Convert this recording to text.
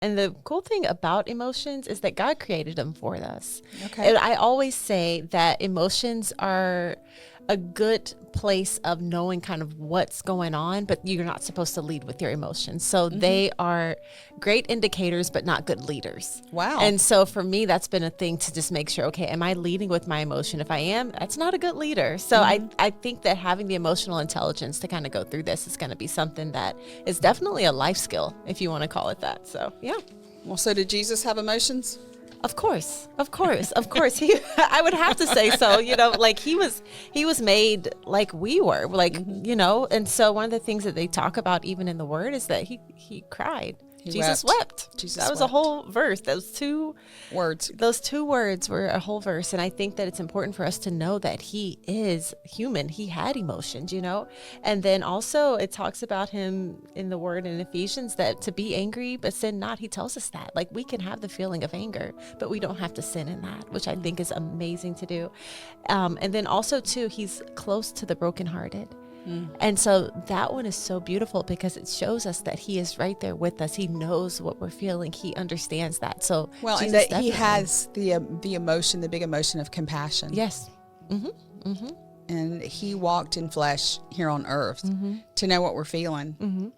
And the cool thing about emotions is that God created them for us. Okay. And I always say that emotions are a good place of knowing kind of what's going on, but you're not supposed to lead with your emotions. So they are great indicators, but not good leaders. Wow. And so for me, that's been a thing to just make sure, okay, am I leading with my emotion? If I am, that's not a good leader. So I think that having the emotional intelligence to kind of go through this is going to be something that is definitely a life skill, if you want to call it that. So, yeah. Well, so did Jesus have emotions? Of course. He, I would have to say so, like he was made like we were, like, and so one of the things that they talk about even in the word is that he cried. Jesus wept. That was a whole verse. Those two words were a whole verse. And I think that it's important for us to know that he is human. He had emotions, and then also it talks about him in the word in Ephesians that to be angry, but sin not. He tells us that like we can have the feeling of anger, but we don't have to sin in that, which I think is amazing to do. And then also too, he's close to the brokenhearted. And so that one is so beautiful because it shows us that he is right there with us. He knows what we're feeling. He understands that. So and that he has the emotion, the big emotion of compassion. Yes. And he walked in flesh here on earth to know what we're feeling.